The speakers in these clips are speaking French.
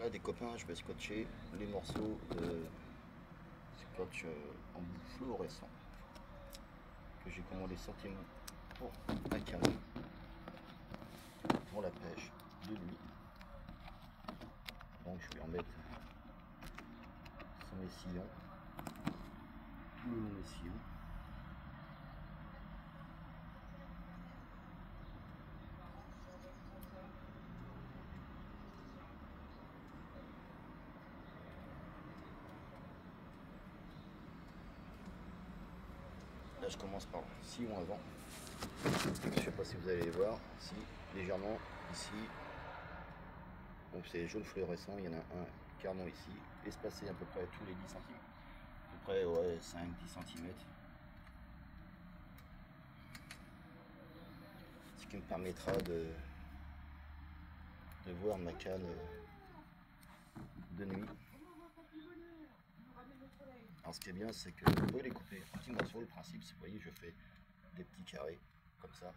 Là, des copains, je vais scotcher les morceaux de scotch en bout fluorescent que j'ai commandé sur Temu pour un carré pour la pêche de nuit. Donc je vais en mettre sur mes sillons, tout le long des sillons. Là, je commence par le sillon avant. Je sais pas si vous allez les voir, si légèrement ici. Donc c'est jaune fluorescent, il y en a un carrément ici, espacé à peu près tous les 10 cm. À peu près ouais, 5-10 cm. Ce qui me permettra de voir ma canne de nuit. Alors ce qui est bien, c'est que vous pouvez les couper en petits morceaux. Le principe, c'est, vous voyez, je fais des petits carrés comme ça.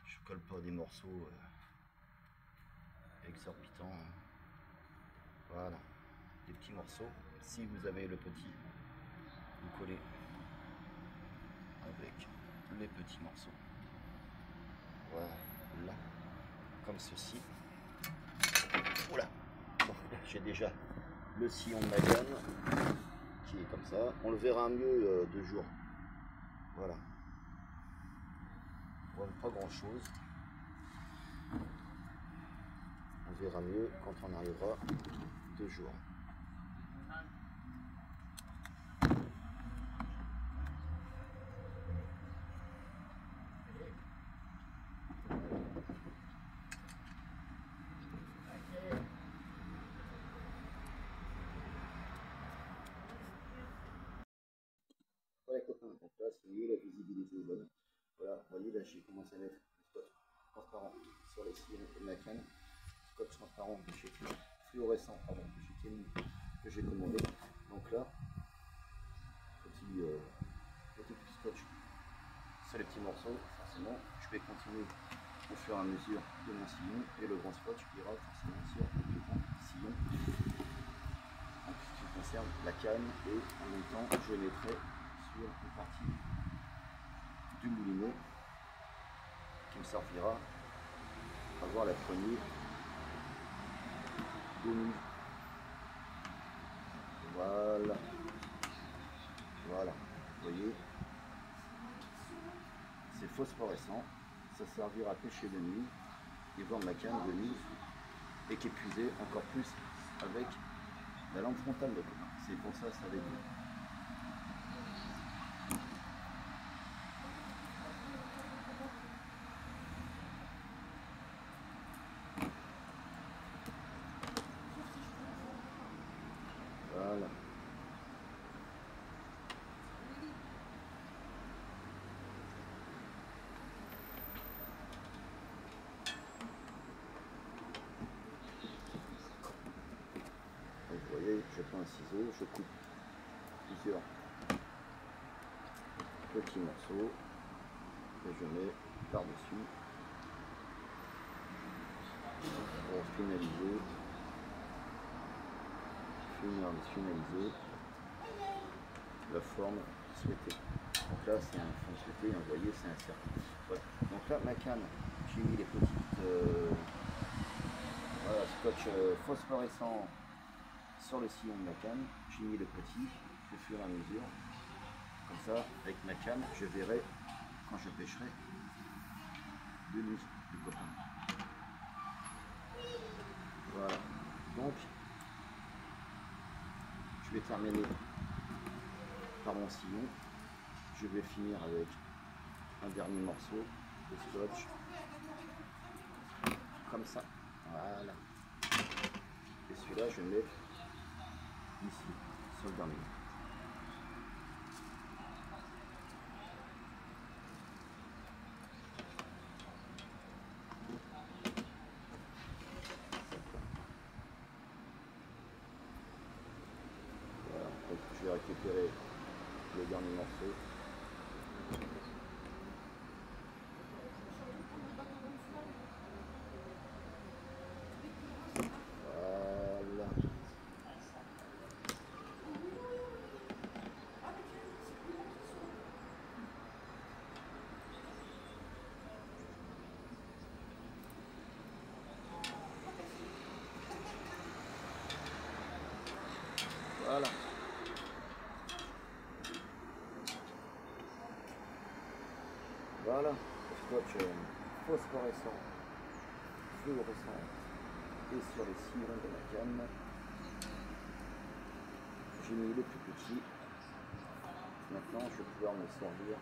Je colle pas des morceaux exorbitants. Voilà, des petits morceaux. Si vous avez le petit, vous collez avec les petits morceaux. Voilà, comme ceci. Voilà. Donc là, j'ai déjà le sillon de ma canne qui est comme ça. On le verra mieux de jour. Voilà. On voit pas grand chose. On verra mieux quand on arrivera de jour. Voilà les copains, donc là c'est mieux, la visibilité est bonne. Voilà, vous voyez là j'ai commencé à mettre le scotch transparent sur les sillons de ma canne. Scotch transparent de chez fluorescent, pardon, de chez Temu que j'ai commandé. Donc là, petit scotch sur les petits morceaux, forcément, je vais continuer au fur et à mesure de mon sillon et le grand scotch ira forcément sur le plus grand sillon. En ce qui concerne la canne et en même temps je mettrai sur une partie du moulinet qui me servira à avoir la poignée de nuit. Voilà, voilà, vous voyez, c'est phosphorescent, ça servira à pêcher de nuit et voir ma canne de nuit et qu'épuiser encore plus avec la lampe frontale de copain. C'est pour ça ça va être bien. Voilà. Donc vous voyez, je prends un ciseau, je coupe plusieurs petits morceaux et je mets par-dessus pour finaliser, finaliser la forme souhaitée. Donc là c'est un fond souhaité, vous voyez c'est un cercle. Voilà. Donc là ma canne, j'ai mis les petites voilà, scotch phosphorescent sur le sillon de ma canne, j'ai mis le petit au fur et à mesure. Comme ça, avec ma canne, je verrai quand je pêcherai de nuit, du copain. Voilà. Donc, je vais terminer par mon sillon. Je vais finir avec un dernier morceau de scotch. Comme ça. Voilà. Et celui-là, je vais le mettre ici, sur le dernier. Voilà. Donc, je vais récupérer le dernier morceau. Voilà. Voilà. Voilà, le scotch phosphorescent, fluorescent, et sur les sillons de la canne, j'ai mis le plus petit. Maintenant, je vais pouvoir me servir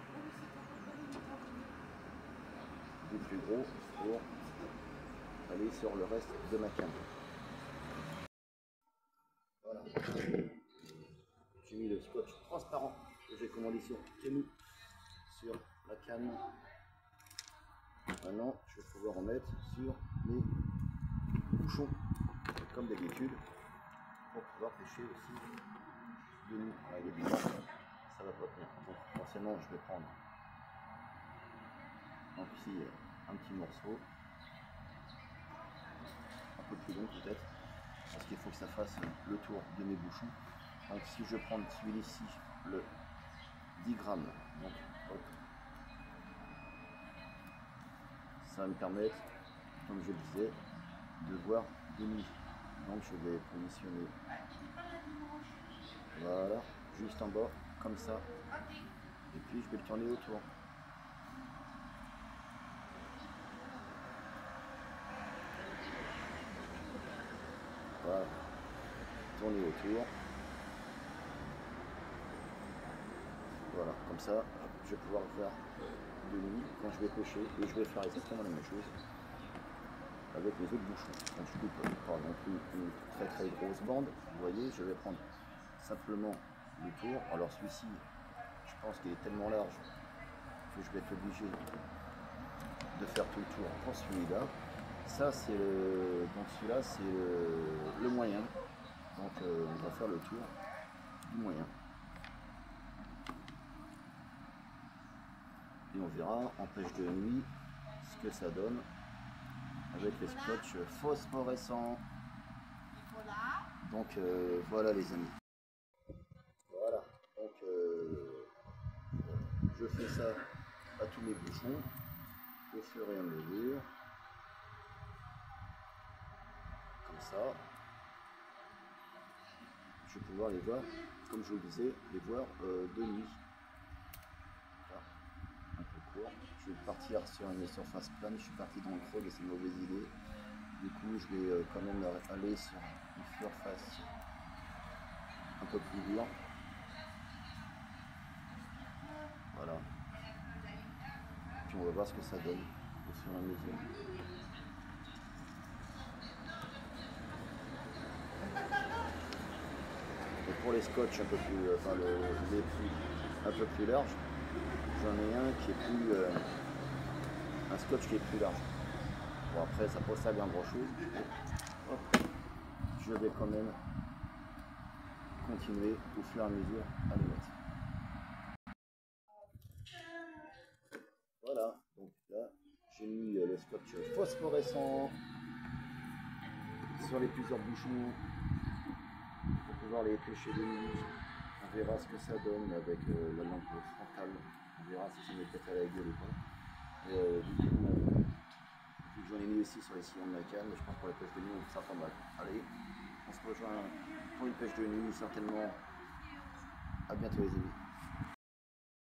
du plus gros pour aller sur le reste de ma canne. Voilà. J'ai mis le scotch transparent que j'ai commandé sur Temu sur la canne. Maintenant, je vais pouvoir en mettre sur mes bouchons, comme d'habitude, pour pouvoir pêcher aussi de nuit. Avec les blancs, ça va pas tenir. Donc, forcément, je vais prendre un petit morceau, un peu plus long peut-être, parce qu'il faut que ça fasse le tour de mes bouchons. Donc, si je prends celui-ci, le 10 grammes, donc, hop, ça va me permettre, comme je le disais, de voir de nuit. Donc je vais positionner, voilà, juste en bas, comme ça, et puis je vais le tourner autour. Voilà, tourner autour. Voilà, comme ça, je vais pouvoir le faire de nuit quand je vais pêcher, et je vais faire exactement la même chose avec les autres bouchons. Donc je coupe par exemple une très grosse bande, vous voyez, je vais prendre simplement le tour. Alors celui-ci, je pense qu'il est tellement large que je vais être obligé de faire tout le tour pour celui-là. Ça c'est donc celui-là c'est le moyen. Donc on va faire le tour du moyen. Et on verra en pêche de nuit ce que ça donne avec les scotch phosphorescents. Donc voilà les amis. Voilà, donc je fais ça à tous mes bouchons au fur et à mesure, comme ça. Je vais pouvoir les voir, comme je vous le disais, les voir de nuit. Voilà, un peu court. Je vais partir sur une surface plane, je suis parti dans le creux et c'est une mauvaise idée. Du coup, je vais quand même aller sur une surface un peu plus dure. Voilà. Puis on va voir ce que ça donne au fur et à mesure. Et pour les scotch un peu plus, un peu plus larges, j'en ai un qui est plus, un scotch qui est plus large. Bon après ça peut pas servir à grand chose. Hop. Je vais quand même continuer au fur et à mesure à les mettre. Voilà, donc là j'ai mis le scotch phosphorescent sur les plusieurs bouchons pour pouvoir les pêcher de nuit. On verra ce que ça donne avec la lampe frontale. On verra si ça m'est peut-être à la gueule ou pas. Du coup, j'en ai mis aussi sur les sillons de la canne, mais je pense que pour la pêche de nuit, on fait ça pas mal. Allez, on se rejoint pour une pêche de nuit certainement. À bientôt les amis.